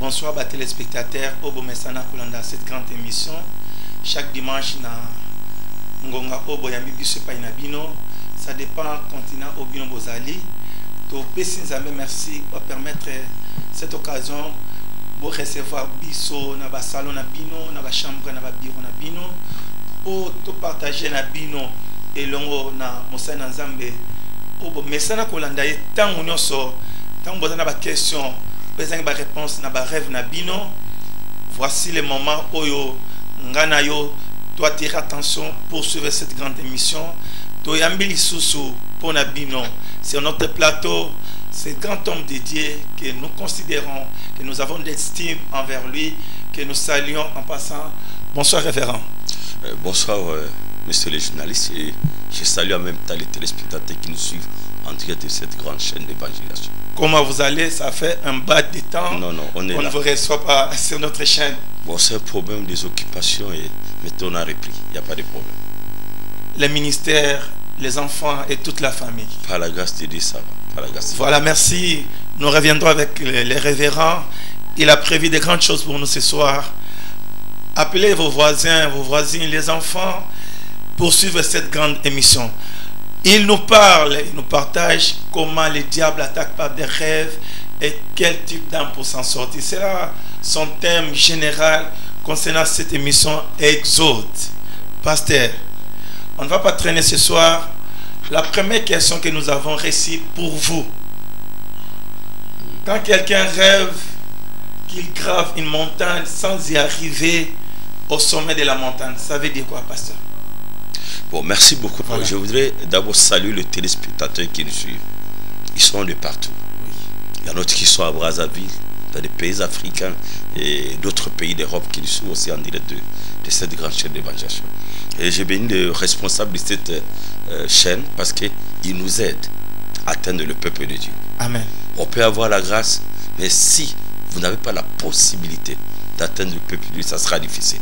Bonsoir à téléspectateurs, Obo Messana Kolanda, cette grande émission. Chaque dimanche, na Ngonga Obo Yambi Bisepa Inabino, ça dépend continent Obino Bozali. To Pessinzame, merci pour permettre cette occasion de recevoir Bisso, na ba salon na Bino, na ba chambre na ba bureau na Bino, pour tout partager na Bino et longo na Mosana Nzambe. Obo Messana Kolanda, tant on y sort, tant on a ba question. Ba réponse na ba rêve na bino. Voici le moment où yo ngana yo doit tirer attention pour suivre cette grande émission. To yambili susu pour na bino. C'est notre plateau, ce grand homme dédié que nous considérons, que nous avons d'estime envers lui, que nous saluons en passant. Bonsoir révérend. Bonsoir messieurs les journalistes, et je salue en même temps les téléspectateurs qui nous suivent en direct de cette grande chaîne d'évangélisation. Comment vous allez? Ça fait un bas de temps. Non, on est là. On ne vous reçoit pas sur notre chaîne. Bon, c'est un problème des occupations et maintenant on a repris. Il n'y a pas de problème. Les ministères, les enfants et toute la famille. Par la grâce de Dieu, ça va. Par la grâce de voilà, merci. Nous reviendrons avec les révérends. Il a prévu de grandes choses pour nous ce soir. Appelez vos voisins, vos voisines, les enfants pour suivre cette grande émission. Il nous parle, il nous partage comment le diable attaque par des rêves et quel type d'âme pour s'en sortir. C'est là son thème général concernant cette émission Exode. Pasteur, on ne va pas traîner ce soir. La première question que nous avons reçue pour vous. Quand quelqu'un rêve qu'il grave une montagne sans y arriver au sommet de la montagne, ça veut dire quoi, pasteur? Bon, merci beaucoup. Voilà. Je voudrais d'abord saluer les téléspectateurs qui nous suivent. Ils sont de partout. Oui. Il y en a d'autres qui sont à Brazzaville, dans des pays africains et d'autres pays d'Europe qui nous suivent aussi en direct de cette grande chaîne d'évangélisation. Et j'ai béni le responsable de cette chaîne parce qu'il nous aide à atteindre le peuple de Dieu. Amen. On peut avoir la grâce, mais si vous n'avez pas la possibilité d'atteindre le peuple de Dieu, ça sera difficile.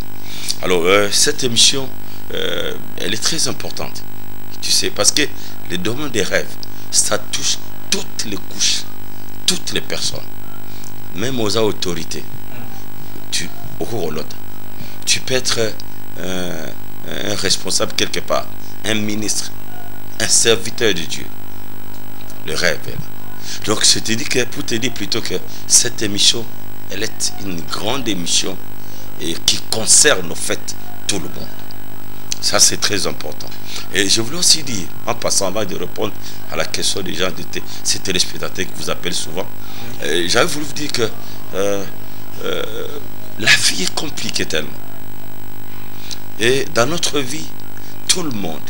Alors, cette émission, elle est très importante, tu sais, parce que le domaine des rêves, ça touche toutes les couches, toutes les personnes, même aux autorités. Tu peux être un responsable quelque part, un ministre, un serviteur de Dieu. Le rêve est là. Donc je te dis que pour te dire plutôt que cette émission, elle est une grande émission et qui concerne en fait tout le monde. Ça, c'est très important. Et je voulais aussi dire, en passant, avant de répondre à la question des gens, de ces téléspectateurs qui vous appellent souvent, j'avais voulu vous dire que la vie est compliquée tellement. Et dans notre vie, tout le monde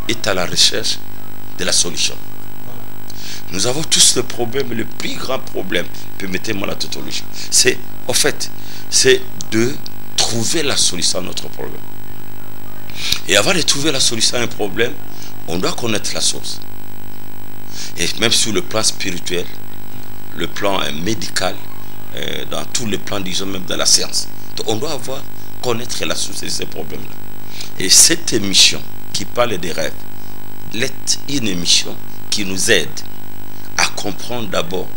est à la recherche de la solution. Nous avons tous le problème, le plus grand problème, permettez-moi la tautologie, c'est, en fait, c'est de trouver la solution à notre problème. Et avant de trouver la solution à un problème, on doit connaître la source. Et même sur le plan spirituel, le plan médical, dans tous les plans, disons même dans la science. Donc on doit connaître la source de ces problèmes-là. Et cette émission qui parle des rêves, est une émission qui nous aide à comprendre d'abord,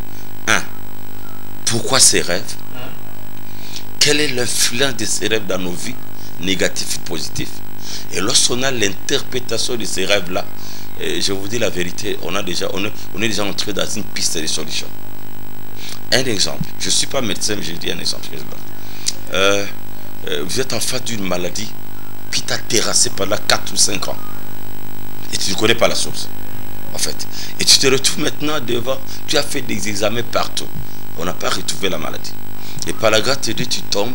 pourquoi ces rêves, quelle est l'influence de ces rêves dans nos vies, négatifs et positifs. Et lorsqu'on a l'interprétation de ces rêves-là, je vous dis la vérité, on est déjà entré dans une piste de solution. Un exemple, je ne suis pas médecin, mais je dis un exemple. Vous êtes en face d'une maladie qui t'a terrassé pendant 4 ou 5 ans. Et tu ne connais pas la source, en fait. Et tu te retrouves maintenant devant, tu as fait des examens partout. On n'a pas retrouvé la maladie. Et par la grâce de Dieu, tu tombes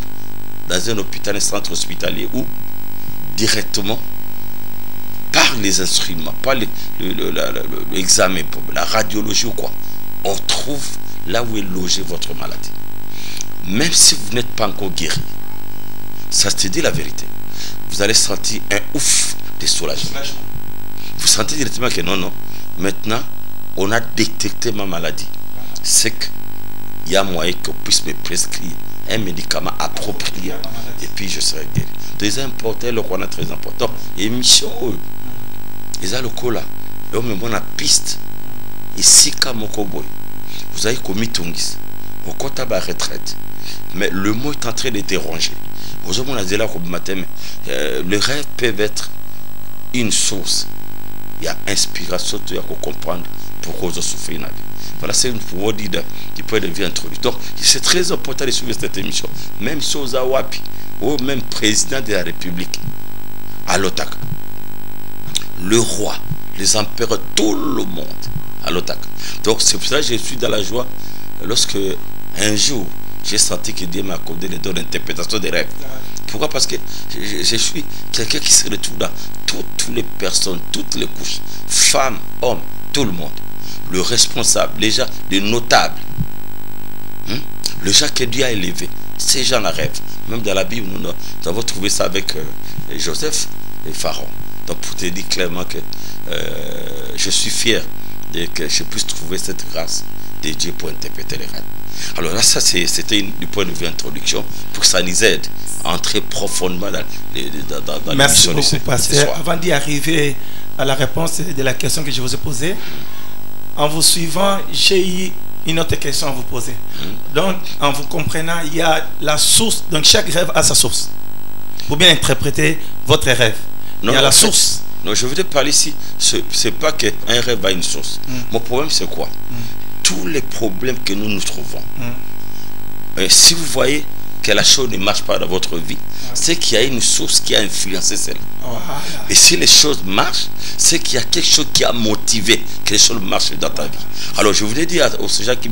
dans un hôpital, un centre hospitalier où directement, par les instruments, par l'examen, la radiologie ou quoi, on trouve là où est logée votre maladie. Même si vous n'êtes pas encore guéri, ça te dit la vérité, vous allez sentir un ouf de soulagement. Vous sentez directement que non, maintenant, on a détecté ma maladie. C'est qu'il y a moyen qu'on puisse me prescrire un médicament approprié et puis je serai guéri. Très important, le qu'on a très important. Et mission, ils ont le cola. Et on me donne la piste. Ici, comme au Koboy, vous avez commis Tungis. Au côté de la retraite, Mais le mot est en train d'être rongé. Aujourd'hui, on a dit là, les rêves peuvent être une source. Il y a inspiration, il y a comprendre pourquoi on souffre. Voilà, c'est une fois du point de vue introduit. Donc, c'est très important de suivre cette émission. Même si aux Awapi, ou même président de la République, à l'Otaka, le roi, les empereurs, tout le monde à l'Otaka. Donc, c'est pour ça que je suis dans la joie lorsque un jour, j'ai senti que Dieu m'a accordé les dons d'interprétation des rêves. Pourquoi? Parce que je suis quelqu'un qui se retrouve dans toutes les personnes, toutes les couches, femmes, hommes, tout le monde. Le responsable, les gens, les notables, le gens que Dieu a élevé, ces gens-là rêvent. Même dans la Bible, nous avons trouvé ça avec Joseph et Pharaon. Donc pour te dire clairement que je suis fier que je puisse trouver cette grâce de Dieu pour interpréter les rêves. Alors là, ça c'était du point de vue introduction pour que ça nous aide à entrer profondément dans Merci beaucoup, pasteur. Avant d'y arriver à la réponse de la question que je vous ai posée, en vous suivant, j'ai eu une autre question à vous poser. Donc, en vous comprenant, il y a la source. Donc, chaque rêve a sa source. Pour bien interpréter votre rêve, il y a la source. Non, je voudrais parler ici. C'est pas qu'un rêve a une source. Mon problème, c'est quoi? Tous les problèmes que nous trouvons. Si vous voyez que la chose ne marche pas dans votre vie, c'est qu'il y a une source qui a influencé celle-là. Voilà. Et si les choses marchent, c'est qu'il y a quelque chose qui a motivé que les choses marchent dans ta vie. Alors je voulais dire aux gens qui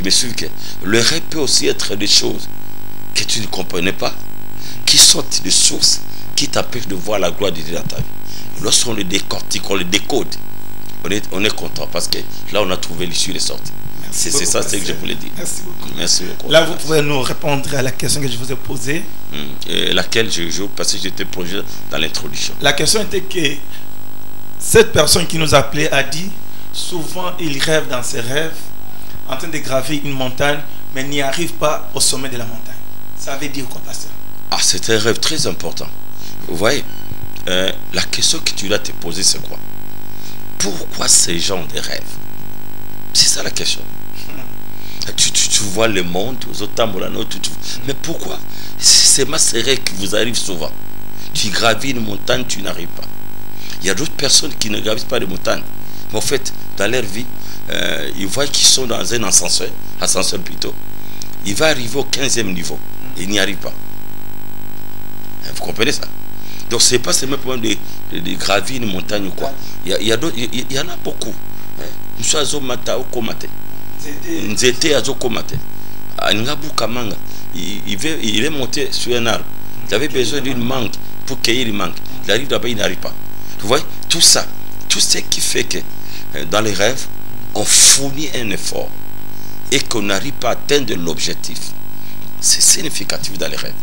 me suivent que le rêve peut aussi être des choses que tu ne comprenais pas, qui sont des sources qui t'empêchent de voir la gloire de Dieu dans ta vie. Lorsqu'on les décortique, on les décode, on est content parce que là on a trouvé l'issue des sorties. C'est ça ce que je voulais dire. Merci beaucoup. Merci beaucoup. Là, vous pouvez nous répondre à la question que je vous ai posée. Laquelle parce que j'étais plongé dans l'introduction. La question était que cette personne qui nous a appelé a dit souvent il rêve dans ses rêves en train de gravir une montagne, mais n'y arrive pas au sommet de la montagne. Ça veut dire quoi, pasteur? Ah, c'est un rêve très important. Vous voyez, la question que tu dois te poser, c'est quoi? Pourquoi ces gens de rêves? C'est ça la question. Tu vois le monde, mais pourquoi? C'est ma rêve qui vous arrive souvent. Tu gravis une montagne, tu n'arrives pas. Il y a d'autres personnes qui ne gravissent pas de montagne. Mais en fait, dans leur vie, ils voient qu'ils sont dans un ascenseur plutôt. Il va arriver au 15e niveau. Il n'y arrive pas. Vous comprenez ça? Donc ce n'est pas seulement pour de gravir une montagne ou quoi. Il y en a beaucoup. Monsieur Azomata Okomate. Nzete Azokomate. Ngabu Kamanga. Il est monté sur un arbre. Il avait besoin d'une mangue pour cueillir une mangue. Il arrive là-bas, il n'arrive pas. Vous voyez, tout ça, tout ce qui fait que dans les rêves, on fournit un effort et qu'on n'arrive pas à atteindre l'objectif. C'est significatif dans les rêves.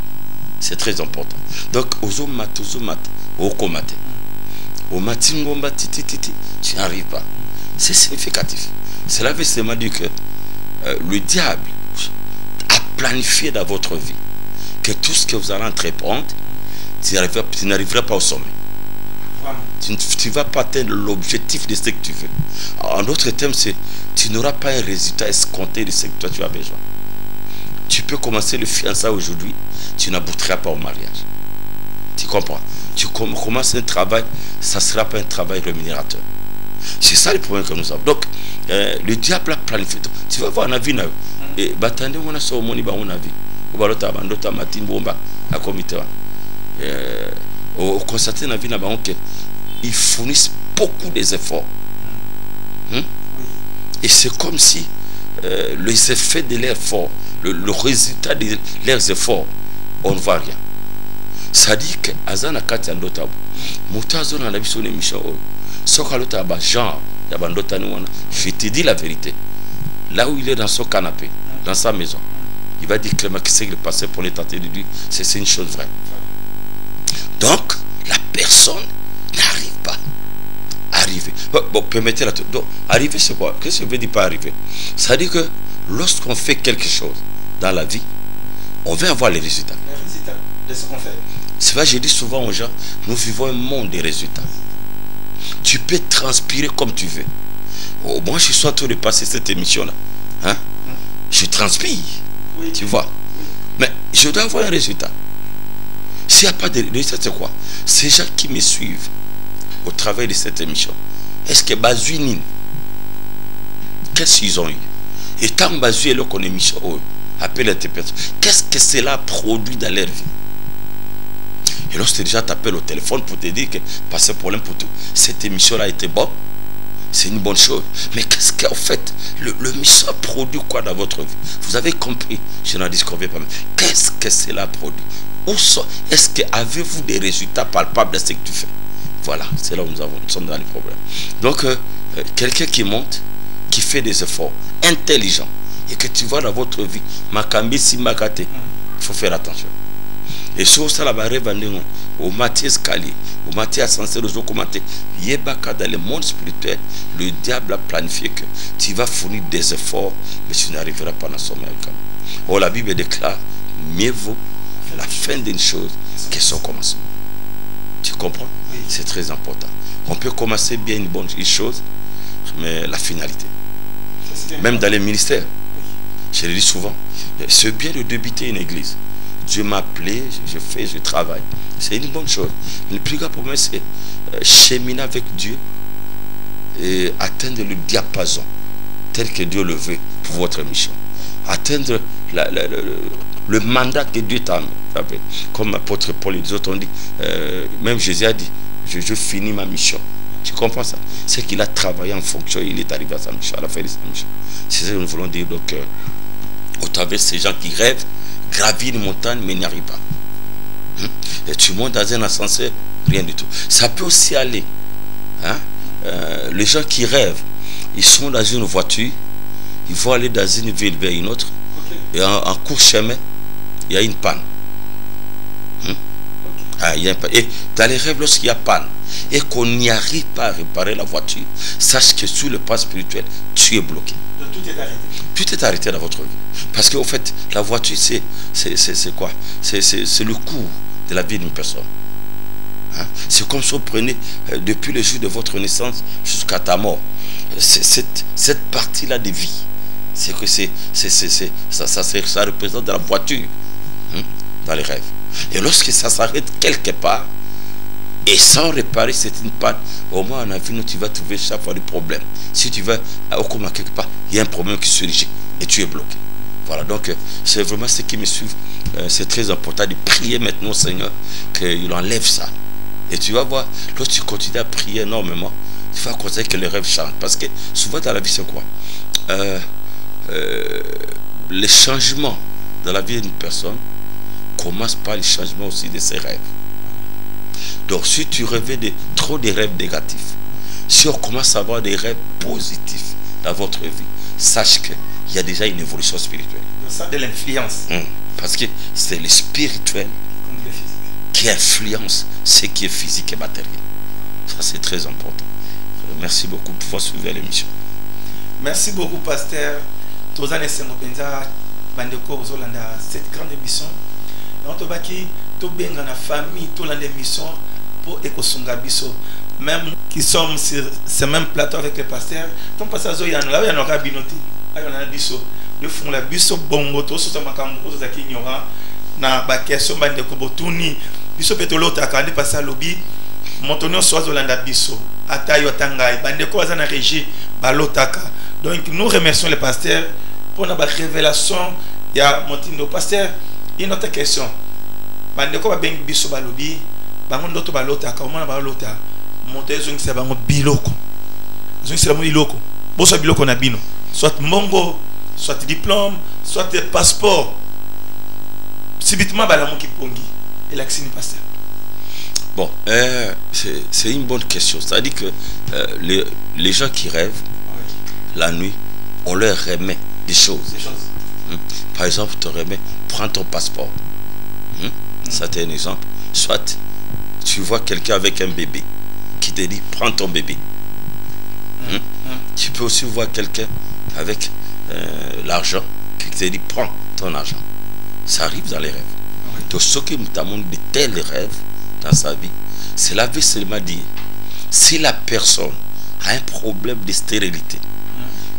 C'est très important. Donc, Ozomat, Okomate. Omatingomba, titi, tu n'arrives pas. C'est significatif. Cela veut seulement dire que le diable a planifié dans votre vie que tout ce que vous allez entreprendre, tu n'arriveras pas au sommet. Tu ne vas pas atteindre l'objectif de ce que tu veux. En d'autres termes, c'est tu n'auras pas un résultat escompté de ce que toi tu as besoin. Tu peux commencer le fiançailles aujourd'hui, tu n'aboutiras pas au mariage. Tu comprends? Tu commences un travail, ça ne sera pas un travail rémunérateur. C'est ça le problème que nous avons. Donc, le diable a planifié. Tu vas voir, on a vu, et batande on a ça au moni, on a vu. Au constater dans la vie, ils fournissent beaucoup d'efforts. Et c'est comme si les effets de leurs efforts, le résultat de leurs efforts, on ne voit rien. Ça dit que Azana Katia Ndotabu, Moutazo n'a pas son émission. Sokalotaba, genre, je te dis la vérité. Là où il est dans son canapé, dans sa maison, il va dire clairement que c'est le passé pour les tenter de lui. C'est une chose vraie. Donc, la personne n'arrive pas à arriver. Bon, permettez la. Donc, arriver, c'est quoi? Qu'est-ce que je veux dire pas arriver? Ça dit que lorsqu'on fait quelque chose dans la vie, on veut avoir les résultats. Les résultats de ce qu'on fait. C'est vrai, je dis souvent aux gens, nous vivons un monde des résultats. Tu peux transpirer comme tu veux. Oh, moi, je suis en train de passer cette émission-là. Hein? Je transpire. Oui. Tu vois? Je dois avoir un résultat. S'il n'y a pas de résultat, c'est quoi? Ces gens qui me suivent au travers de cette émission, est-ce que Bazuinin, qu'est-ce qu'ils ont eu? Et tant Bazou est là qu'on émission, appelle les personnes, qu'est-ce que cela produit dans leur vie? Et lorsque déjà t'appelles au téléphone pour te dire que pas ce problème pour tout, cette émission-là a été bonne, c'est une bonne chose. Mais qu'est-ce qu'en fait, le mission produit quoi dans votre vie? Vous avez compris, je n'en disconviens pas. Qu'est-ce que cela produit? Est-ce que avez-vous des résultats palpables de ce que tu fais? Voilà, c'est là où nous sommes dans les problèmes. Donc, quelqu'un qui monte, qui fait des efforts, intelligent, et que tu vois dans votre vie, Makambi Simakate, il faut faire attention. Et sur ça, la barre au Matthieu Scali, au Matthieu Ascensé, le jour commenté, Yébaka dans le monde spirituel, le diable a planifié que tu vas fournir des efforts, mais tu n'arriveras pas dans son meilleur. Oh, la Bible déclare, mieux vaut la fin d'une chose que son commencement. Tu comprends? Oui. C'est très important. On peut commencer bien une bonne chose, mais la finalité. Même dans les ministères, oui. Je le dis souvent, c'est bien de débuter une église. Dieu m'a appelé, je fais, je travaille. C'est une bonne chose. Le plus grand problème, c'est cheminer avec Dieu et atteindre le diapason tel que Dieu le veut pour votre mission. Atteindre le mandat que Dieu t'a fait. Comme l'apôtre Paul et les autres ont dit, même Jésus a dit, je finis ma mission. Tu comprends ça? C'est qu'il a travaillé en fonction, il est arrivé à sa mission, à la fin de sa mission. C'est ça que nous voulons dire. Donc, au travers de ces gens qui rêvent, gravir une montagne, mais n'y arrive pas. Et tu montes dans un ascenseur, rien du tout. Ça peut aussi aller. Les gens qui rêvent, ils sont dans une voiture, ils vont aller dans une ville vers une autre, okay. Et en court chemin, il y a une panne. Il y a une panne. Et dans les rêves, lorsqu'il y a panne, et qu'on n'y arrive pas à réparer la voiture, sache que sur le plan spirituel, tu es bloqué. Donc, tout est arrêté. Tout est arrêté dans votre vie. Parce qu'au fait, la voiture, c'est quoi? C'est le cours de la vie d'une personne. C'est comme si on prenait depuis le jour de votre naissance jusqu'à ta mort. Cette partie-là de vie, c'est que ça représente la voiture dans les rêves. Et lorsque ça s'arrête quelque part, et sans réparer, c'est une panne. Au moins, en avenir, tu vas trouver chaque fois des problèmes. Si tu vas au coma quelque part, il y a un problème qui surgit et tu es bloqué. Voilà, donc c'est vraiment ce qui me suit. C'est très important de prier maintenant au Seigneur qu'il enlève ça. Et tu vas voir, lorsque tu continues à prier énormément, tu vas constater que les rêves changent. Parce que souvent dans la vie, c'est quoi? Les changements dans la vie d'une personne commencent par les changements aussi de ses rêves. Donc si tu rêvais trop de rêves négatifs, si on commence à avoir des rêves positifs dans votre vie, sache qu'il y a déjà une évolution spirituelle. Ça de l'influence. Parce que c'est le spirituel qui influence ce qui est physique et matériel. Ça c'est très important. Merci beaucoup pour suivre l'émission. Merci beaucoup, pasteur. Cette grande émission. Dans la famille, toute l'émission pour Ekosunga Biso. Même qui sommes sur ce même plateau avec les pasteurs, ton pasteur il y a un binoti, il y a un biso. Le fond la biso bongo, tout ce makambo, tout ça qui ignora. Na ba question bande ko botuni, biso petolo takandi passer lobby, montonio soazolanda biso. Atayo tangai, bande ko azana régie balotaka. Donc nous remercions les pasteurs pour la révélation. Il y a Montindo pasteur, une autre question. Bande ko ba bengi biso balobi, bango ndoto balotaka, omana balota. Monter zongisa bango biloko. Zongisa bango biloko. Boso biloko na bino. Soit mongo, soit diplôme, soit passeport. Subitement balamo ki pongi. Et l'accès pasteur. Bon, c'est une bonne question. C'est-à-dire que les gens qui rêvent la nuit, on leur remet des choses. Par exemple, te remet, prends ton passeport. Ça c'est un exemple. Soit tu vois quelqu'un avec un bébé qui te dit prends ton bébé. Tu peux aussi voir quelqu'un avec l'argent qui te dit prends ton argent. Ça arrive dans les rêves. Donc ce qui nous amène de tels rêves dans sa vie, cela veut seulement dire si la personne a un problème de stérilité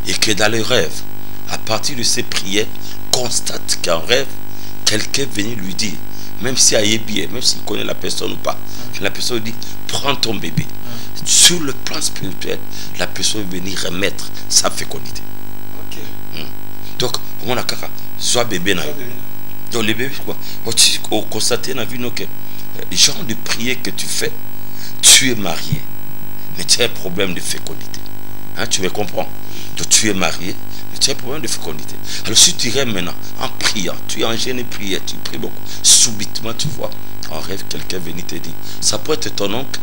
et que dans les rêves, à partir de ses prières, constate qu'en rêve quelqu'un venir lui dire, même si elle est bien, même s'il connaît la personne ou pas, la personne dit, prends ton bébé. Sur le plan spirituel, la personne venir remettre sa fécondité. Donc, on a soit bébé. Donc, les bébés, quoi. On constate dans la vie que le genre de prière que tu fais, tu es marié, mais tu as un problème de fécondité. Hein, tu me comprends? Donc, tu es marié, mais tu as un problème de fécondité. Alors, si tu rêves maintenant en priant, tu es en jeûne et prière, tu pries beaucoup, subitement, tu vois, en rêve, quelqu'un venir te dire, ça peut être ton oncle,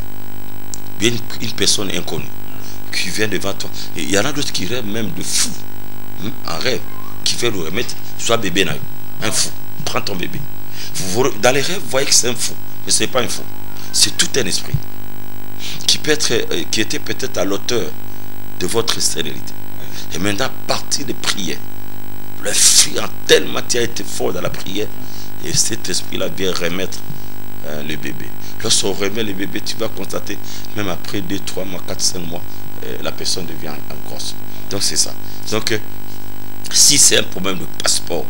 bien une personne inconnue qui vient devant toi. Et il y en a d'autres qui rêvent même de fou, en rêve, qui fait le remettre, soit bébé, un fou. Prends ton bébé. Dans les rêves, vous voyez que c'est un fou, mais ce n'est pas un fou. C'est tout un esprit qui était peut-être à l'auteur de votre stérilité. Et maintenant, à partir de prière, le fruit en telle matière était fort dans la prière, et cet esprit-là vient remettre le bébé. Lorsqu'on remet le bébé, tu vas constater, même après 2, 3 mois, 4, 5 mois, la personne devient grosse. Donc c'est ça. Donc, si c'est un problème de passeport,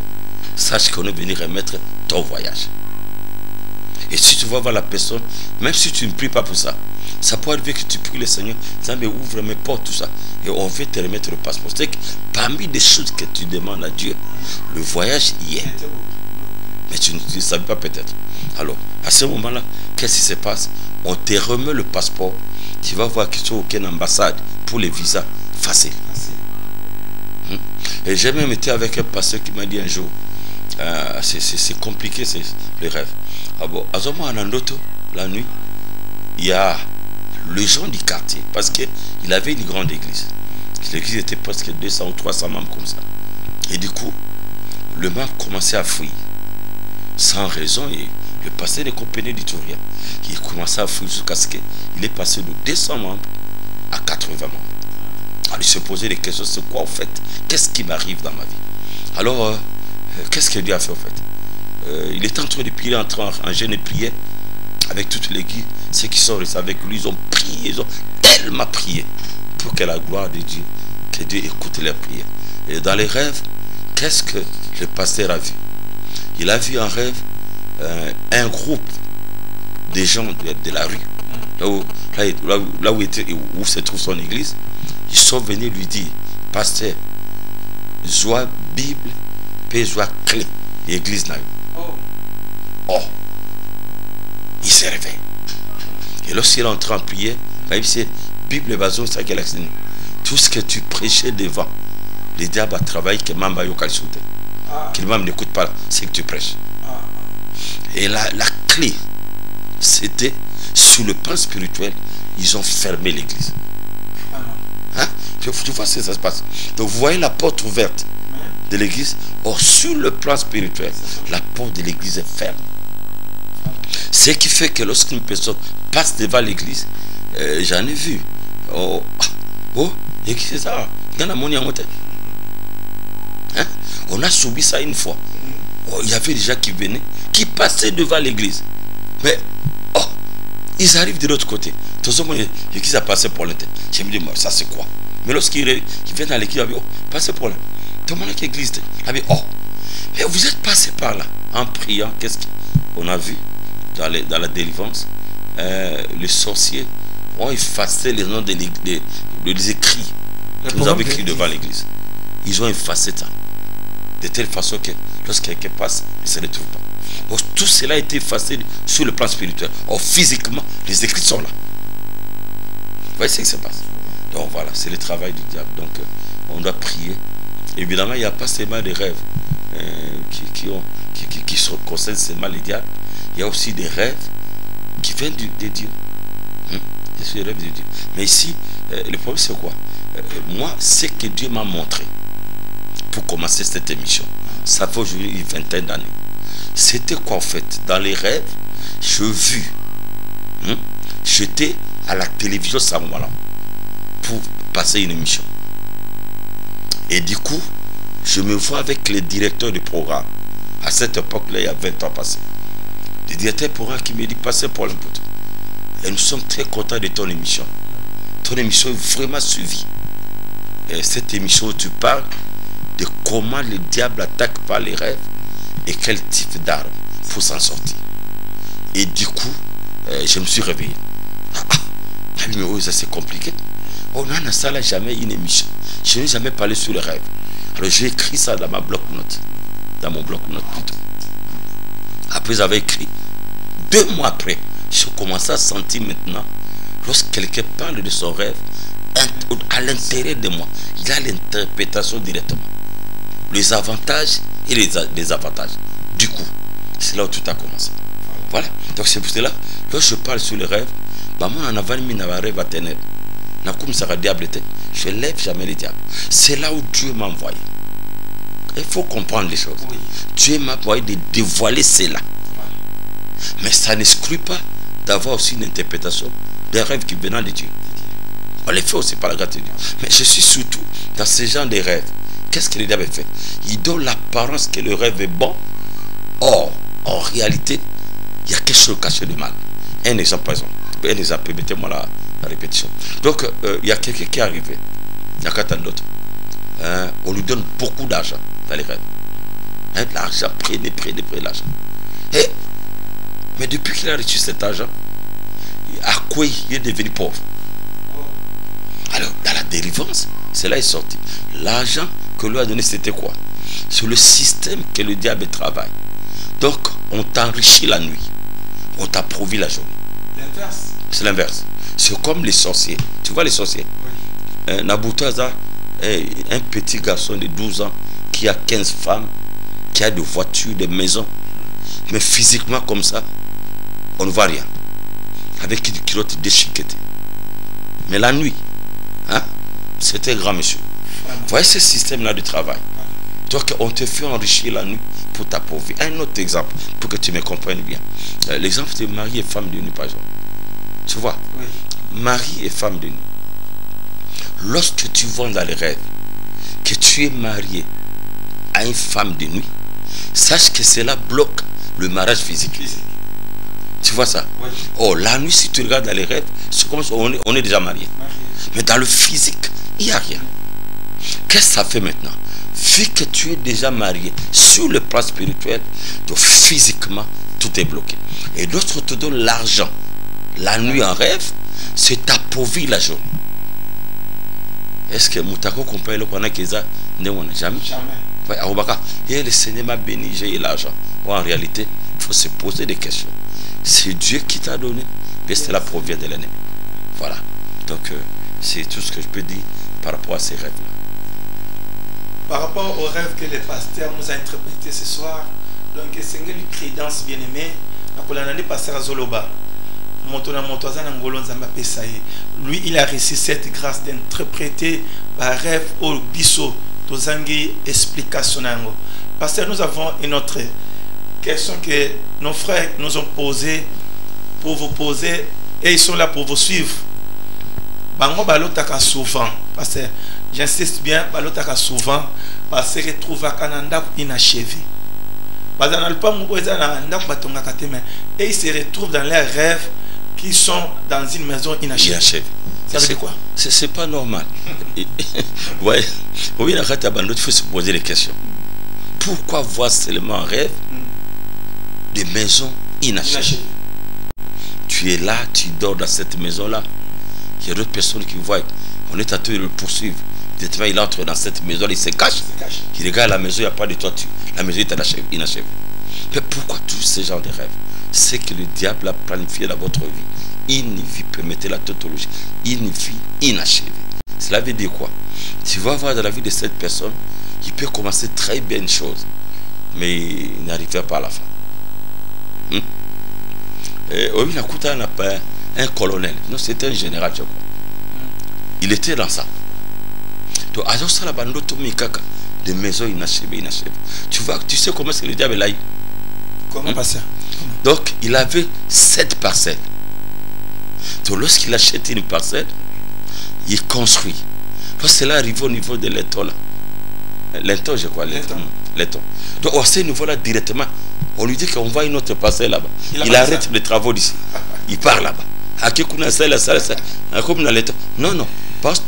sache qu'on est venu remettre ton voyage. Et si tu vas voir la personne, même si tu ne pries pas pour ça, ça peut arriver que tu pries le Seigneur, ça me ouvre mes portes, tout ça, et on veut te remettre le passeport. C'est que parmi les choses que tu demandes à Dieu, le voyage y est. Mais tu ne savais pas peut-être. Alors, à ce moment-là, qu'est-ce qui se passe? On te remet le passeport, tu vas voir qu'il n'y a aucune ambassade pour les visas. Facile. Et j'ai même été avec un pasteur qui m'a dit un jour, c'est compliqué, c'est les rêves. Ah bon, à ce moment, la nuit, il y a les gens du quartier, parce qu'il avait une grande église. L'église était presque 200 ou 300 membres comme ça. Et du coup, le membre commençait à fuir. Sans raison, et le pasteur ne comprenait du tout rien. Il commençait à fuir jusqu'à ce qu'il est passé de 200 membres à 80 membres. Alors il se posait des questions, c'est quoi en fait? Qu'est-ce qui m'arrive dans ma vie? Alors, qu'est-ce que Dieu a fait en fait? Il était en train de prier, en jeûne et prier avec toute l'église. Ceux qui sont restés avec lui, ils ont prié, ils ont tellement prié pour que la gloire de Dieu, que Dieu écoute leurs prières. Et dans les rêves, qu'est-ce que le pasteur a vu? Il a vu en rêve un groupe de gens de la rue, là où se trouve son église. Ils sont venus lui dire, pasteur, joie Bible, paix, joie clé, l'église n'a eu. Oh, il s'est réveillé. Et lorsqu'il est entré en prière, il dit, Bible, ça qu'elle a dit. Tout ce que tu prêchais devant, les diables a travaillé que Mamba Yokal Soute. Qu'il même n'écoute pas, c'est que tu prêches. Et la clé, c'était sur le plan spirituel, ils ont fermé l'église. Hein? Tu vois ce que ça se passe. Donc vous voyez la porte ouverte de l'église. Or sur le plan spirituel, la porte de l'église est ferme. Ce qui fait que lorsqu'une personne passe devant l'église, j'en ai vu. Et qui c'est ça? Dans la monnaie en montagne. Hein? On a subi ça une fois. Il y avait des gens qui venaient, qui passaient devant l'église. Mais, ils arrivent de l'autre côté. Tout le monde, qui ça passé pour l'intérieur. Je me dis, ça c'est quoi? Mais lorsqu'ils viennent dans l'église, ils disent, passez pour là. Tout le monde qui église, ils disent, mais vous êtes passé par là. En priant, qu'est-ce qu'on a vu dans la délivrance? Les sorciers ont effacé les noms des écrits que nous avons écrits devant l'église. Ils ont effacé ça. De telle façon que lorsque quelqu'un passe, il ne se retrouve pas. Donc, tout cela a été effacé sur le plan spirituel. Or, physiquement, les écrits sont là. Vous voyez ce qui se passe? Donc voilà, c'est le travail du diable. Donc, on doit prier. Évidemment, il n'y a pas seulement des rêves qui concernent seulement les diables. Il y a aussi des rêves qui viennent de Dieu. C'est les rêves de Dieu. Mais ici, le problème c'est quoi? Moi, ce que Dieu m'a montré pour commencer cette émission, ça fait aujourd'hui une vingtaine d'années. C'était quoi en fait? Dans les rêves, je vis. J'étais à la télévision sans moi pour passer une émission. Et du coup, je me vois avec les directeurs du programme. À cette époque-là, il y a 20 ans passés. Le directeur du programme qui me dit, passez pour l'important. Et nous sommes très contents de ton émission. Ton émission est vraiment suivie. Et cette émission où tu parles de comment le diable attaque par les rêves et quel type d'arme pour s'en sortir. Et du coup, je me suis réveillé. Mais oui, ça c'est compliqué. On n'en a ça là jamais une émission. Je n'ai jamais parlé sur le rêve. Alors j'ai écrit ça dans ma bloc-notes. Dans mon bloc-notes plutôt. Après j'avais écrit. 2 mois après, je commençais à sentir maintenant, lorsque quelqu'un parle de son rêve, à l'intérieur de moi, il a l'interprétation directement. Les avantages et les désavantages. Du coup, c'est là où tout a commencé. Voilà. Donc c'est pour cela, lorsque je parle sur le rêve, moi en avant mis un rêve à ténèbres. Je ne lève jamais les diables. C'est là où Dieu m'a envoyé. Il faut comprendre les choses. Oui. Dieu m'a envoyé de dévoiler cela. Mais ça n'exclut pas d'avoir aussi une interprétation des rêves qui viennent de Dieu. On les fait aussi par la grâce de Dieu. Mais je suis surtout dans ce genre de rêves. Qu'est-ce que le diable fait? Il donne l'apparence que le rêve est bon. Or, en réalité, il y a quelque chose caché de mal. Un exemple, par exemple. Un exemple, mettez-moi la répétition. Donc, il y a quelqu'un qui est arrivé. Il y a quelqu'un d'autre. On lui donne beaucoup d'argent dans les rêves. L'argent, prenez l'argent. Mais depuis qu'il a reçu cet argent, à quoi il est devenu pauvre? Alors, dans la délivrance, cela est sorti. L'argent que lui a donné, c'était quoi? C'est le système que le diable travaille. Donc, on t'enrichit la nuit. On t'appauvrit la journée. L'inverse. C'est l'inverse. C'est comme les sorciers. Tu vois les sorciers? Oui. Naboutaza, un petit garçon de 12 ans qui a 15 femmes, qui a des voitures, des maisons. Mais physiquement comme ça, on ne voit rien. Avec une culotte déchiquetée. Mais la nuit, c'était un grand monsieur. Vous voyez ce système-là de travail. Donc on te fait enrichir la nuit pour t'appauvrir. Un autre exemple, pour que tu me comprennes bien. L'exemple de mari et femme de nuit, par exemple. Tu vois, oui. Mari et femme de nuit. Lorsque tu vois dans les rêves que tu es marié à une femme de nuit, sache que cela bloque le mariage physique. Tu vois ça? Oui. Oh, la nuit, si tu regardes dans les rêves, c'est comme si on est déjà marié. Mais dans le physique, il n'y a rien. Qu'est-ce que ça fait maintenant? Vu que tu es déjà marié sur le plan spirituel, donc physiquement, tout est bloqué. Et d'autres te donnent l'argent. La nuit en rêve, c'est t'appauvrir la journée. Est-ce que Moutako comprend le qu'on a qui ça? Non, jamais. Jamais. Et le Seigneur m'a béni, j'ai eu l'argent. En réalité, il faut se poser des questions. C'est Dieu qui t'a donné, mais cela provient de l'ennemi. Voilà. Donc, c'est tout ce que je peux dire par rapport à ces rêves-là. Par rapport aux rêves que le pasteur nous a interprétés ce soir, donc c'est une crédence bien-aimée. Pasteur Zoloba. Lui, il a reçu cette grâce d'interpréter par rêve au bisso, tozangi explication. Pasteur, nous avons une autre question que nos frères nous ont posée pour vous poser et ils sont là pour vous suivre. Bango balotaka souvent, parce que j'insiste bien, balotaka souvent, parce que trouve à Canada inachevé. Et ils se retrouvent dans leurs rêves qui sont dans une maison inachevée. Ça veut dire quoi? C'est pas normal. Ouais. Oui, il faut se poser des questions. Pourquoi voir seulement un rêve de maison inachevée? Tu es là, tu dors dans cette maison-là. Il y a d'autres personnes qui voient. On est en train de le poursuivre. Il entre dans cette maison, il se cache. Il regarde la maison, il n'y a pas de toiture. La maison est inachevée. Mais pourquoi tous ces genres de rêves? C'est que le diable a planifié dans votre vie une vie, permettez la tautologie, une vie inachevée. Cela veut dire quoi? Tu vas voir dans la vie de cette personne, il peut commencer très bien une chose, mais il n'arrivera pas à la fin. On n'a pas un colonel, non, c'était un général, je crois. Il était dans ça. Donc, à ça, la bande de maisons inachevées. Tu vois, tu sais comment c'est le diable là. Comment passer? Donc, il avait 7 parcelles. Donc, lorsqu'il achète une parcelle, il construit. Lorsque cela arrive au niveau de l'étang, là. L'étang, je crois, l'étang. Donc, à ce niveau-là, directement, on lui dit qu'on va à une autre parcelle là-bas. Il arrête les travaux d'ici. Il part là-bas. Non, non.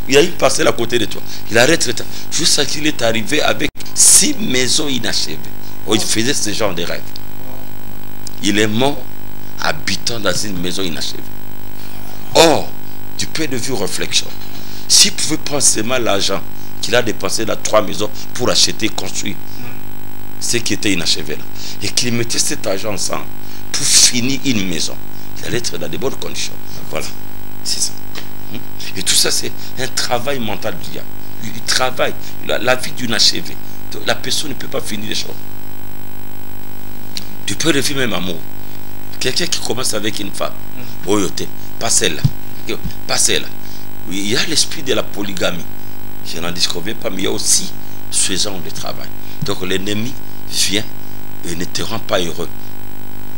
Il y a une parcelle à côté de toi. Il arrête le temps. Jusqu'à qu'il est arrivé avec 6 maisons inachevées. Oh, il faisait ce genre de rêve. Il est mort habitant dans une maison inachevée. Or, du point de vue réflexion, s'il pouvait prendre seulement l'argent qu'il a dépensé dans 3 maisons pour acheter et construire ce qui était inachevé là, et qu'il mettait cet argent ensemble pour finir une maison, il allait être dans de bonnes conditions. Voilà, c'est ça. Et tout ça, c'est un travail mental du diable. Il travaille la vie d'une achevée. La personne ne peut pas finir les choses. Tu peux refuser même amour. Quelqu'un qui commence avec une femme, Oyote, pas celle-là, pas celle-là. Il y a l'esprit de la polygamie. Je n'en disconviens pas, mais il y a aussi ce genre de travail. Donc l'ennemi vient et ne te rend pas heureux.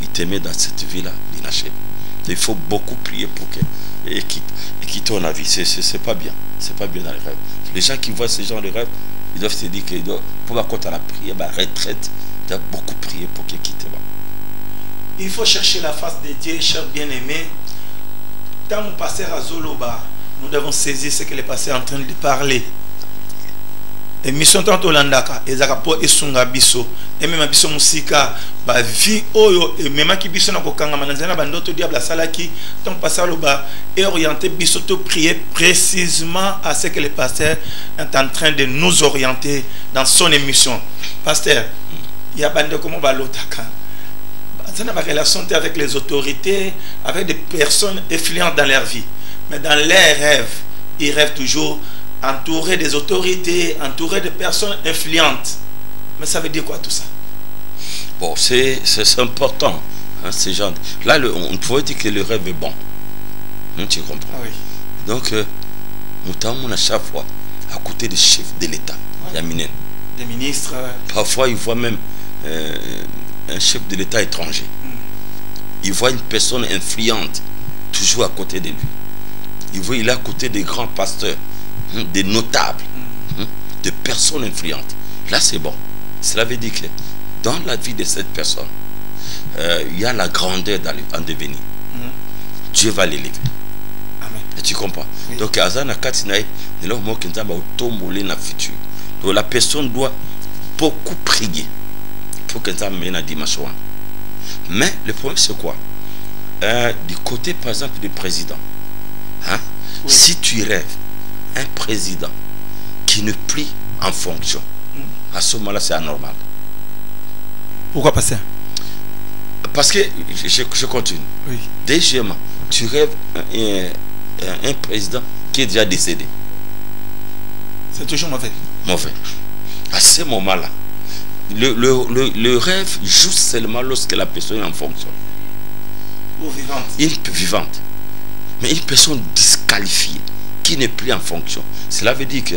Il te met dans cette vie-là d'inachevée. Il faut beaucoup prier pour que et quitte ton avis. C'est pas bien. C'est pas bien dans les rêves. Les gens qui voient ce genre de rêves, ils doivent se dire que pour quand on a prié, retraite, ils doivent beaucoup prier pour qu'ils quittent. Il faut chercher la face de Dieu, cher bien-aimé. Dans mon pasteur à Zoloba, nous devons saisir ce que le pasteur est en train de parler. Et mission tant Olandaka, ezakapo esunga biso, et même biso musika, ba vie oyo, et même qui biso na kokanga manazana bandoto diable salaki, tant pasteur loba est orienté biso to prier précisément à ce que le pasteur est en train de nous orienter dans son émission. Pasteur, il y a bande comment ba lotaka. Ça n'a pas relation avec les autorités, avec des personnes influentes dans leur vie. Mais dans leurs rêves, ils rêvent toujours entourés des autorités, entourés de personnes influentes. Mais ça veut dire quoi tout ça? Bon, c'est important. Hein, ces gens. Là, on pourrait dire que le rêve est bon. Tu comprends? Ah oui. Donc, nous avons à chaque fois à côté des chefs de l'État. Il y a des ministres. Parfois, ils voient même un chef de l'État étranger. Il voit une personne influente toujours à côté de lui. Il est à côté des grands pasteurs, des notables, de personnes influentes. Là, c'est bon. Cela veut dire que dans la vie de cette personne, il y a la grandeur en devenir. Dieu va l'élever. Amen. Et tu comprends? Oui. Donc, la personne doit beaucoup prier pour que ça mène à dimanche. Mais le problème, c'est quoi? Du côté, par exemple, du président, hein? Oui. Si tu rêves un président qui ne plie en fonction, à ce moment-là, c'est anormal. Pourquoi pas ça? Parce que, je continue. Oui. Deuxièmement, tu rêves un président qui est déjà décédé. C'est toujours mauvais. Mauvais. À ce moment-là, le rêve joue seulement lorsque la personne est en fonction. Ou vivante. Vivante. Mais une personne disqualifiée, qui n'est plus en fonction, cela veut dire que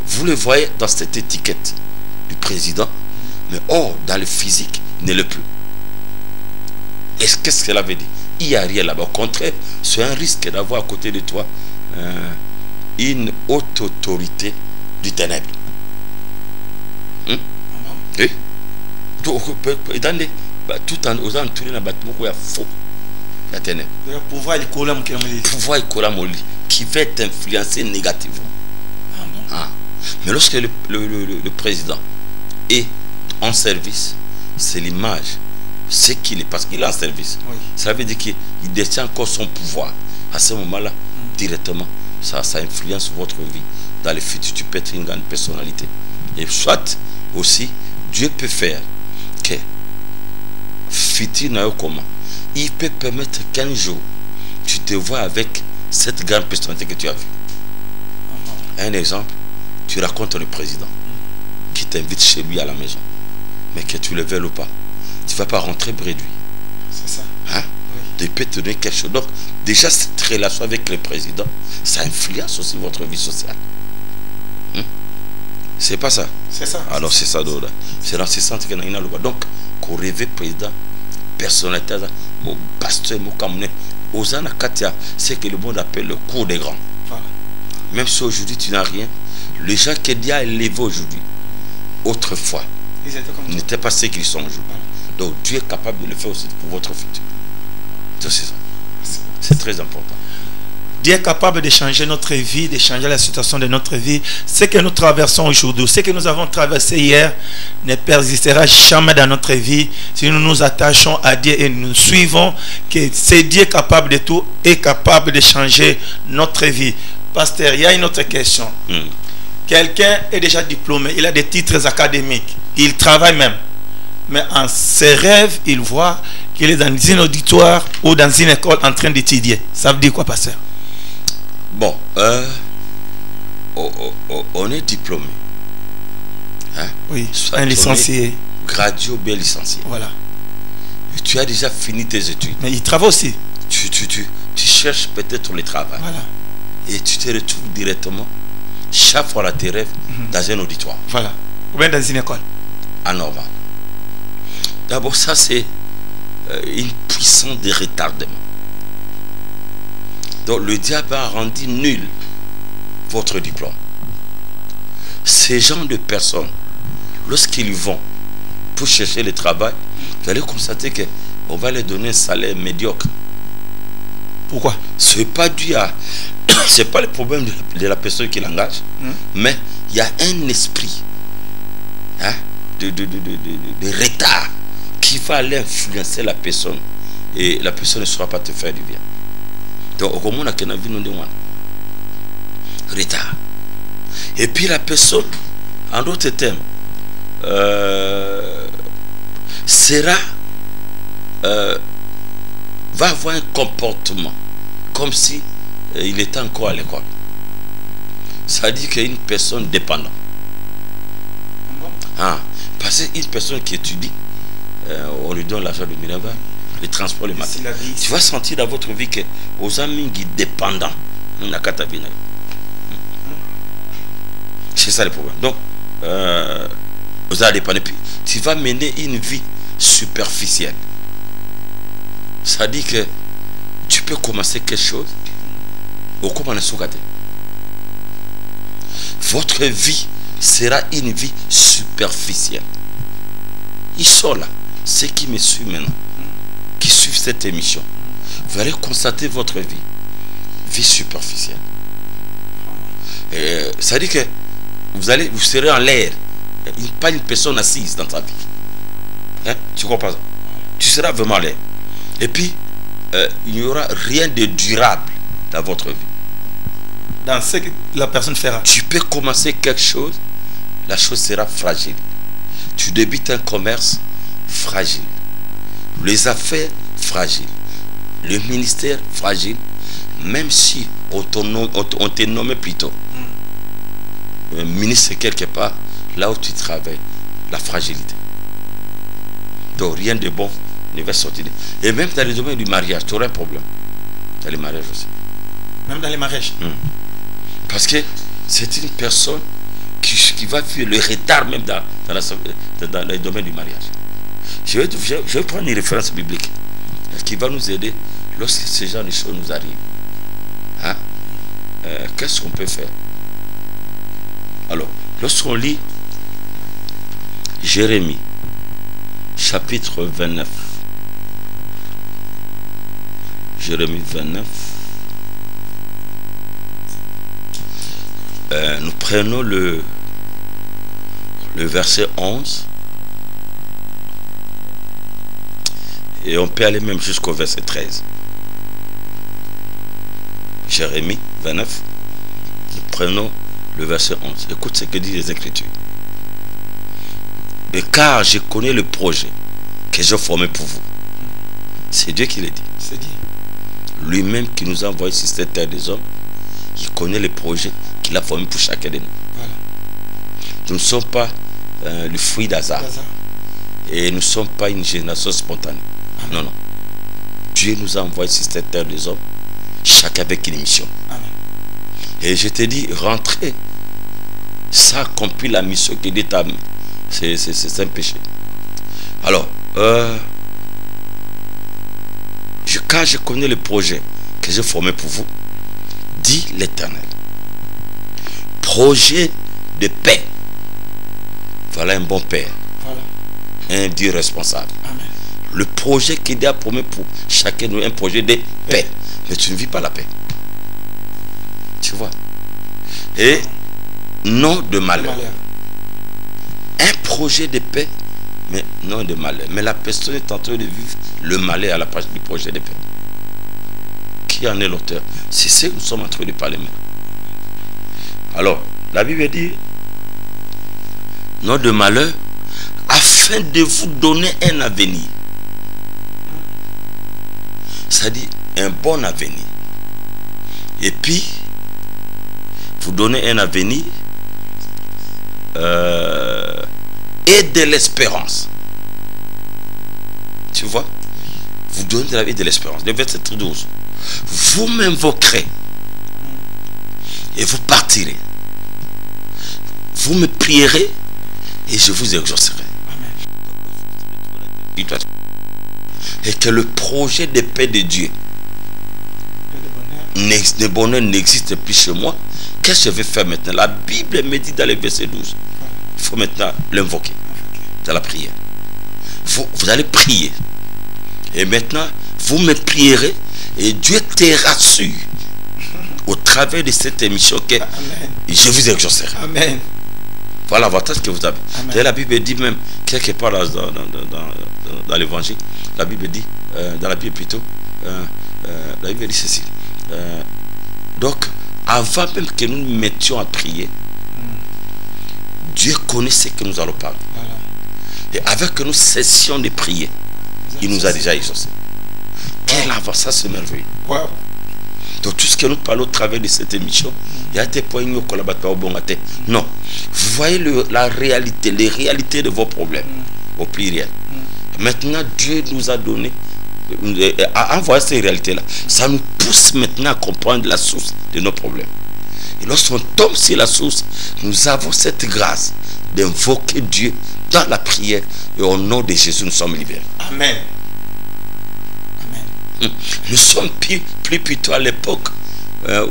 vous le voyez dans cette étiquette du président, mais or, dans le physique, il ne l'est plus. Qu'est-ce que cela veut dire? Il n'y a rien là-bas. Au contraire, c'est un risque d'avoir à côté de toi une haute autorité du ténèbre. Oui. Tout en osant tourner dans le bâtiment, il y a faux. La ténèbre. Le pouvoir qui va t'influencer négativement. Ah bon? Ah. Mais lorsque le président est en service, c'est l'image. C'est qu'il est, parce qu'il est en service. Oui. Ça veut dire qu'il détient encore son pouvoir. À ce moment-là, directement, ça influence votre vie. Dans le futur, tu peux être une grande personnalité. Et soit aussi, Dieu peut faire que futur n'a comment. Il peut permettre qu'un jour, tu te vois avec cette grande personnalité que tu as vue. Un exemple, tu racontes le président qui t'invite chez lui à la maison, mais que tu le veuilles ou pas, tu ne vas pas rentrer près de lui. C'est ça. Hein? Oui. Il peut te donner quelque chose. Donc, déjà, cette relation avec le président, ça influence aussi votre vie sociale. C'est pas ça. C'est ça. Alors, c'est ça. C'est dans ce sens qu'il y a une loi. Donc, qu'on rêve président, personnalité, mon pasteur, mon camerounais, Osana Katia, c'est que le monde appelle le cours des grands. Voilà. Même si aujourd'hui tu n'as rien, les gens que Dieu a élevés aujourd'hui, autrefois, ils n'étaient pas ceux qu'ils sont aujourd'hui. Voilà. Donc Dieu est capable de le faire aussi pour votre futur. C'est ça. C'est très important. Dieu est capable de changer notre vie, de changer la situation de notre vie. Ce que nous traversons aujourd'hui, ce que nous avons traversé hier, ne persistera jamais dans notre vie si nous nous attachons à Dieu et nous suivons que c'est Dieu capable de tout et capable de changer notre vie. Pasteur, il y a une autre question. Quelqu'un est déjà diplômé, il a des titres académiques, il travaille même. Mais en ses rêves, il voit qu'il est dans un auditoire ou dans une école en train d'étudier. Ça veut dire quoi, pasteur? Bon, on est diplômé. Hein? Oui, un licencié. Gradué ou bien licencié. Voilà. Et tu as déjà fini tes études. Mais il travaille aussi. Tu cherches peut-être le travail. Voilà. Et tu te retrouves directement, chaque fois à tes rêves, dans un auditoire. Voilà. Ou bien dans une école. Anormal. D'abord, ça c'est une puissance de retardement. Donc le diable a rendu nul votre diplôme. Ces gens de personnes, lorsqu'ils vont pour chercher le travail, vous allez constater qu'on va leur donner un salaire médiocre. Pourquoi? Ce n'est pas dû à... Ce n'est pas le problème de la personne qui l'engage, mais il y a un esprit de retard qui va aller influencer la personne et la personne ne saura pas te faire du bien. Donc, comme on a vu, nous devons retard. Et puis la personne, en d'autres termes, va avoir un comportement comme si il était encore à l'école. Ça dit qu'il y a une personne dépendante. Parce qu'une personne qui étudie, on lui donne l'argent de Minerva, le transport le matin. Tu vas sentir dans votre vie que aux amis qui dépendants, c'est ça le problème. Donc, vous allez dépendre. Puis, tu vas mener une vie superficielle. Ça dit que tu peux commencer quelque chose au comment on est sougaté. Votre vie sera une vie superficielle. Ils sont là, ceux qui me suivent maintenant, qui suivent cette émission. Vous allez constater votre vie superficielle. Ça dit que vous serez en l'air, pas une personne assise dans ta vie. Hein? Tu comprends ça? Tu seras vraiment en l'air. Et puis, il n'y aura rien de durable dans votre vie. Dans ce que la personne fera. Tu peux commencer quelque chose, la chose sera fragile. Tu débutes un commerce, fragile. Les affaires, fragiles. Le ministère, fragile. Même si on te nommé plutôt ministre quelque part, là où tu travailles, la fragilité. Donc rien de bon ne va sortir. Et même dans le domaine du mariage, tu auras un problème. Dans les mariages aussi. Même dans les mariages. Parce que c'est une personne qui va fuir le retard même dans le domaine du mariage. Je vais prendre une référence biblique qui va nous aider lorsque ce genre de choses nous arrivent. Hein? Qu'est-ce qu'on peut faire? Alors, lorsqu'on lit Jérémie, chapitre 29, Jérémie 29, nous prenons le verset 11 et on peut aller même jusqu'au verset 13. Jérémie 29, nous prenons le verset 11. Écoute ce que disent les Écritures. Et car je connais le projet que j'ai formé pour vous. C'est Dieu qui l'a dit. C'est Dieu. Lui-même qui nous a envoyé sur cette terre des hommes, il connaît le projet qu'il a formé pour chacun de nous. Voilà. Nous ne sommes pas le fruit d'hasard. Et nous ne sommes pas une génération spontanée. Amen. Non, non. Dieu nous a envoyé sur cette terre des hommes, chacun avec une mission. Amen. Et je te dis, rentrez. Ça accomplit la mission qui est ta main. C'est un péché. Alors, quand je connais le projet que j'ai formé pour vous, dit l'Éternel, projet de paix. Voilà un bon père. Voilà. Un Dieu responsable. Amen. Le projet qu'il a promis pour chacun de nous, un projet de paix. Mais tu ne vis pas la paix. Tu vois. Et non de malheur. Un projet de paix, mais non de malheur. Mais la personne est en train de vivre le malheur à la page du projet de paix. Qui en est l'auteur? C'est ce que nous sommes en train de parler maintenant. Alors, la Bible dit non de malheur, afin de vous donner un avenir. Ça dit un bon avenir. Et puis, vous donner un avenir et de l'espérance. Tu vois? Vous donnez de la vie et de l'espérance. Le verset 12. Vous m'invoquerez et vous partirez. Vous me prierez et je vous exaucerai. Amen. Et que le projet de paix de Dieu, le bonheur n'existe plus chez moi. Qu'est-ce que je vais faire maintenant? La Bible me dit dans le verset 12, il faut maintenant l'invoquer dans la prière. Vous allez prier. Et maintenant, vous me prierez et Dieu te rassure au travers de cette émission que je vous exaucerai. Amen. Voilà l'avantage que vous avez. Et la Bible dit même, quelque part dans l'évangile, la Bible dit, dans la Bible plutôt, la Bible dit ceci. Donc, avant même que nous nous mettions à prier, Dieu connaît ce que nous allons parler. Voilà. Et avec que nous cessions de prier, il nous a déjà exaucé. Quel avantage, c'est merveilleux. Wow. Donc tout ce que nous parlons au travers de cette émission, il y a des points où on bon. Non. Vous voyez la réalité, les réalités de vos problèmes au pluriel. Maintenant, Dieu nous a donné, à envoyer ces réalités-là. Ça nous pousse maintenant à comprendre la source de nos problèmes. Et lorsqu'on tombe sur la source, nous avons cette grâce d'invoquer Dieu dans la prière. Et au nom de Jésus, nous sommes libérés. Amen. Nous sommes plus plutôt à l'époque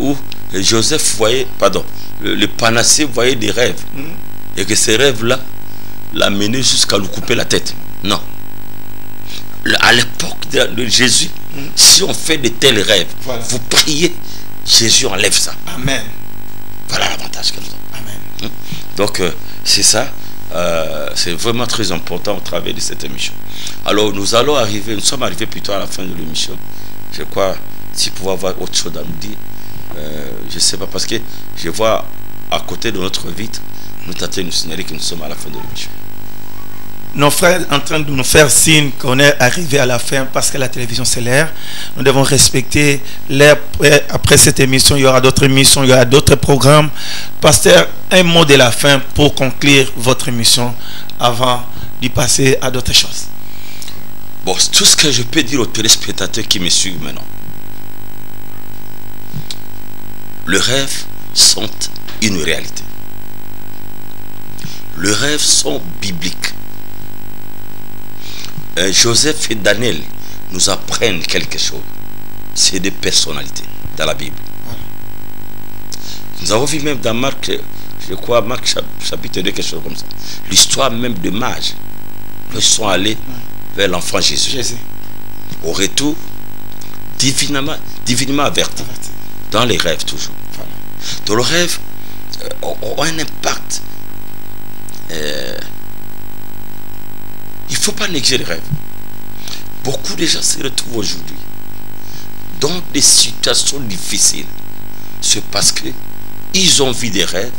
où Joseph voyait, le panacée voyait des rêves. Et que ces rêves-là l'amenaient jusqu'à lui couper la tête. Non. À l'époque de Jésus, si on fait de tels rêves, voilà, vous priez, Jésus enlève ça. Amen. Voilà l'avantage que nous avons. Amen. Donc, c'est ça. C'est vraiment très important au travers de cette émission. Alors nous sommes arrivés plutôt à la fin de l'émission. Je crois, si vous pouvez avoir autre chose à nous dire, je ne sais pas, parce que je vois à côté de notre vitre, nous tentons de nous signaler que nous sommes à la fin de l'émission. Nos frères en train de nous faire signe qu'on est arrivé à la fin parce que la télévision c'est l'heure. Nous devons respecter l'heure. Après cette émission, il y aura d'autres émissions, il y aura d'autres programmes. Pasteur, un mot de la fin pour conclure votre émission avant d'y passer à d'autres choses. Bon, tout ce que je peux dire aux téléspectateurs qui me suivent maintenant. Les rêves sont une réalité. Les rêves sont bibliques. Joseph et Daniel nous apprennent quelque chose. C'est des personnalités dans la Bible. Voilà. Nous avons vu même dans Marc, je crois, Marc chapitre 2, quelque chose comme ça. L'histoire même de mages. Ils sont allés vers l'enfant Jésus. Au retour, divinement averti. Dans les rêves toujours. Voilà. Dans le rêve, ont un impact. Il ne faut pas négliger les rêves. Beaucoup de gens se retrouvent aujourd'hui dans des situations difficiles. C'est parce qu'ils ont vu des rêves,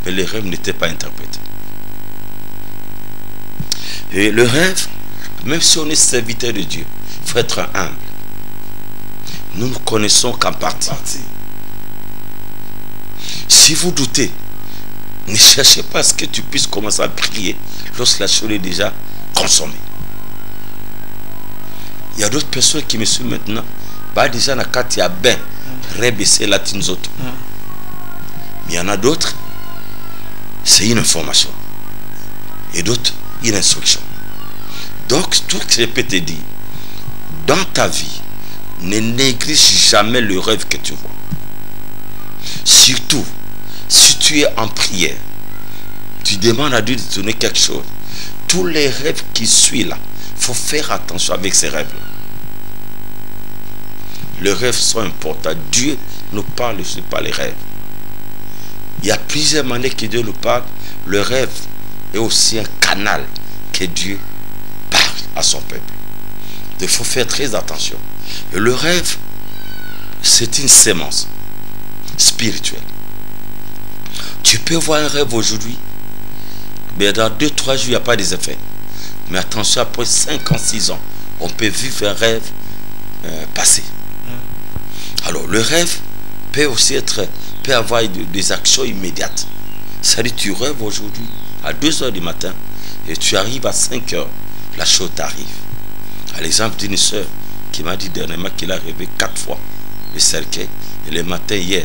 mais les rêves n'étaient pas interprétés. Et le rêve, même si on est serviteur de Dieu, il faut être humble. Nous ne connaissons qu'en partie. Si vous doutez, ne cherchez pas à ce que tu puisses commencer à prier lorsque la chose est déjà consommée. Il y a d'autres personnes qui me suivent maintenant. Bah déjà na kati ya ben rebaisser la tinzoto. Mais il y en a d'autres, c'est une information. Et d'autres, une instruction. Donc tout ce que je peux te dire, dans ta vie, ne néglige jamais le rêve que tu vois. Surtout, si tu es en prière, tu demandes à Dieu de te donner quelque chose. Tous les rêves qui suivent là, il faut faire attention avec ces rêves-là. Les rêves sont importants. Dieu nous parle sur pas les rêves. Il y a plusieurs manières que Dieu nous parle. Le rêve est aussi un canal que Dieu parle à son peuple. Il faut faire très attention. Et le rêve, c'est une sémence spirituelle. Tu peux voir un rêve aujourd'hui, mais dans 2-3 jours, il n'y a pas des effets. Mais attention, après 5 ans, 6 ans, on peut vivre un rêve passé. Alors, le rêve peut aussi peut avoir des actions immédiates. C'est-à-dire, tu rêves aujourd'hui à 2 h du matin et tu arrives à 5 h, la chose t'arrive. À l'exemple d'une soeur qui m'a dit dernièrement qu'il a rêvé 4 fois le cercueil, et le matin hier,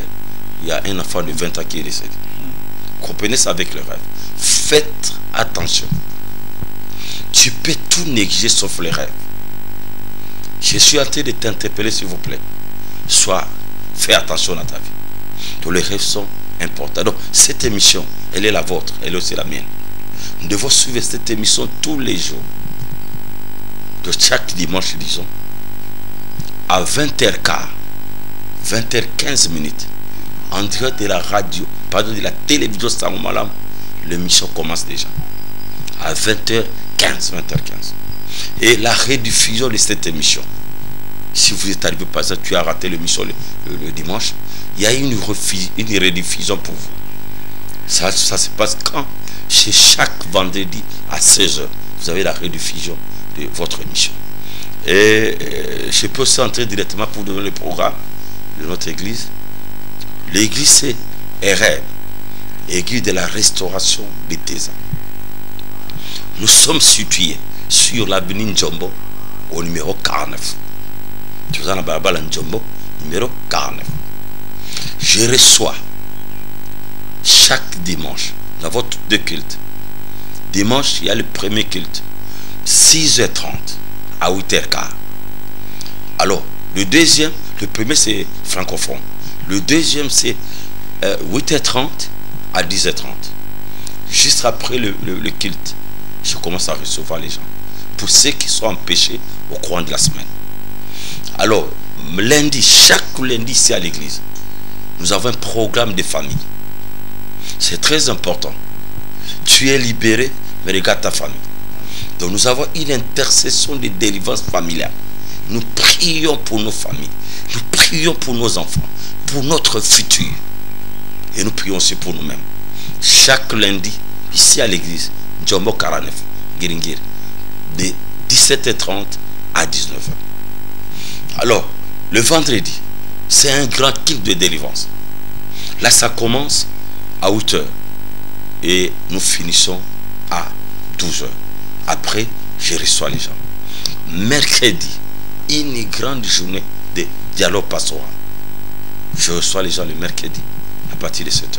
il y a un enfant de 20 ans qui est décédé. Comprenez ça avec le rêve. Faites attention. Tu peux tout négliger sauf les rêves. Je suis en train de t'interpeller, s'il vous plaît. Fais attention à ta vie. Donc les rêves sont importants. Donc cette émission, elle est la vôtre, elle est aussi la mienne. Nous devons suivre cette émission tous les jours. De chaque dimanche, disons, à 20h15, 20h15 minutes, en direct de la radio, pardon, de la télévision Sango Malam, l'émission commence déjà. À 20h15, 20h15. Et la rediffusion de cette émission, si vous êtes arrivé par ça, tu as raté l'émission le dimanche, il y a une rediffusion pour vous. Ça se passe quand? Chez chaque vendredi à 16h, vous avez la rediffusion de votre émission. Et je peux aussi entrer directement pour donner le programme de notre église. L'église, c'est RM, église de la restauration des Tézans. Nous sommes situés sur l'avenue Njombo au numéro 49. Tu vois, la Njombo, numéro 49. Je reçois chaque dimanche, nous avons 2 cultes. Dimanche, il y a le premier culte, 6h30 à 8h15. Alors, le deuxième, le premier c'est francophone. Le deuxième c'est 8h30 à 10h30. Juste après le culte, je commence à recevoir les gens. Pour ceux qui sont empêchés au courant de la semaine. Alors, lundi, chaque lundi ici à l'église, nous avons un programme de famille. C'est très important. Tu es libéré, mais regarde ta famille. Donc nous avons une intercession de délivrance familiale. Nous prions pour nos familles. Nous prions pour nos enfants, pour notre futur. Et nous prions aussi pour nous-mêmes. Chaque lundi, ici à l'église, Njombo 49, Giringir, de 17h30 à 19h. Alors, le vendredi, c'est un grand culte de délivrance. Là, ça commence à 8h. Et nous finissons à 12h. Après, je reçois les gens. Mercredi, une grande journée de dialogue pastoral. Je reçois les gens le mercredi à partir de 7h.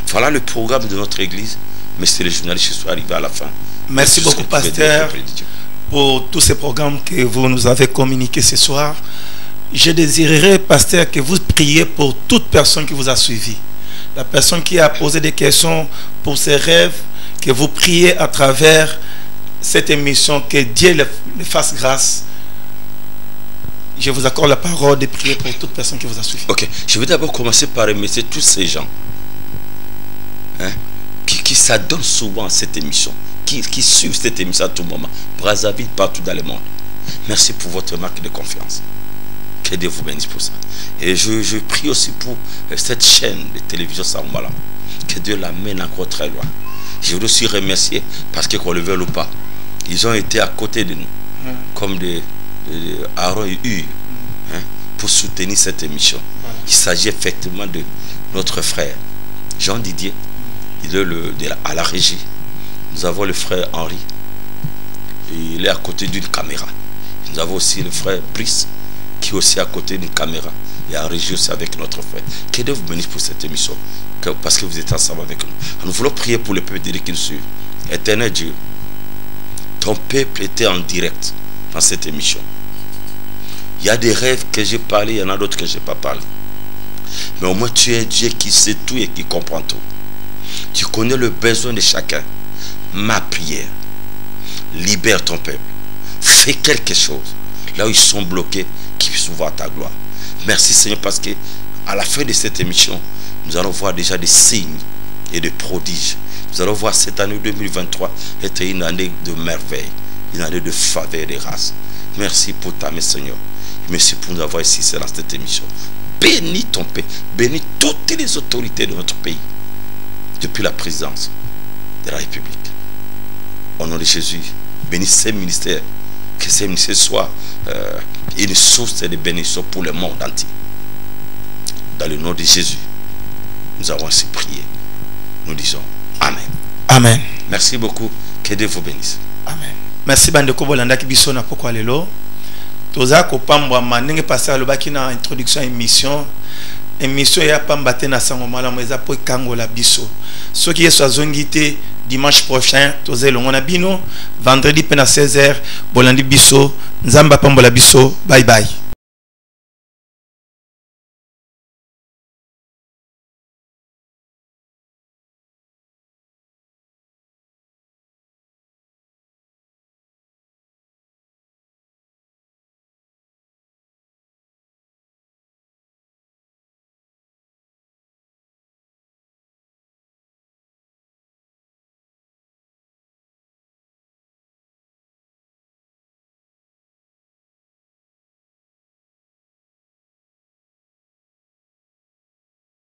Voilà le programme de notre église. Monsieur le journaliste, je suis arrivé à la fin. Merci beaucoup, pasteur, pour tous ces programmes que vous nous avez communiqués ce soir. Je désirerais, pasteur, que vous priez pour toute personne qui vous a suivi. La personne qui a posé des questions pour ses rêves, que vous priez à travers cette émission, que Dieu le fasse grâce. Je vous accorde la parole de prier pour toute personne qui vous a suivi. Ok, je vais d'abord commencer par remercier tous ces gens qui s'adonnent souvent à cette émission, qui suivent cette émission à tout moment, Brazzaville, partout dans le monde. Merci pour votre marque de confiance. Que Dieu vous bénisse pour ça. Et je prie aussi pour cette chaîne de télévision Sango Malam. Que Dieu l'amène encore très loin. Je veux aussi remercier parce que qu'on le veut ou pas, ils ont été à côté de nous, comme Aaron et Hur, pour soutenir cette émission. Il s'agit effectivement de notre frère Jean Didier, il est à la régie. Nous avons le frère Henri, il est à côté d'une caméra. Nous avons aussi le frère Brice, qui est aussi à côté d'une caméra et en régie aussi avec notre frère. Que Dieu vous bénisse pour cette émission, parce que vous êtes ensemble avec nous. Nous voulons prier pour le peuple qui nous suit. Éternel Dieu, ton peuple était en direct dans cette émission. Il y a des rêves que j'ai parlé, il y en a d'autres que je n'ai pas parlé. Mais au moins tu es Dieu qui sait tout et qui comprend tout. Tu connais le besoin de chacun. Ma prière, libère ton peuple. Fais quelque chose. Là où ils sont bloqués, qu'ils puissent voir ta gloire. Merci Seigneur, parce que à la fin de cette émission, nous allons voir déjà des signes et de prodiges. Nous allons voir cette année 2023 être une année de merveille, une année de faveur et de grâce. Merci pour ta main, Seigneur. Merci pour nous avoir ici dans cette émission. Bénis ton Père, bénis toutes les autorités de notre pays, depuis la présidence de la République. Au nom de Jésus, bénis ces ministères, que ces ministères soient une source de bénédiction pour le monde entier. Dans le nom de Jésus, nous avons ainsi prié. Nous disons Amen. Amen. Merci beaucoup. Que Dieu vous bénisse. Amen. Merci bandeko bolanda ki biso na poko lelo. Toza ko pambwa manenge passer lobaki na introduction émission. Émission ya pamba te na sango malamu eza po kangola biso. Soki yeso azongi te dimanche prochain toza elongo na bino vendredi pe na 16h bolandi biso nzamba pambola biso. Bye bye.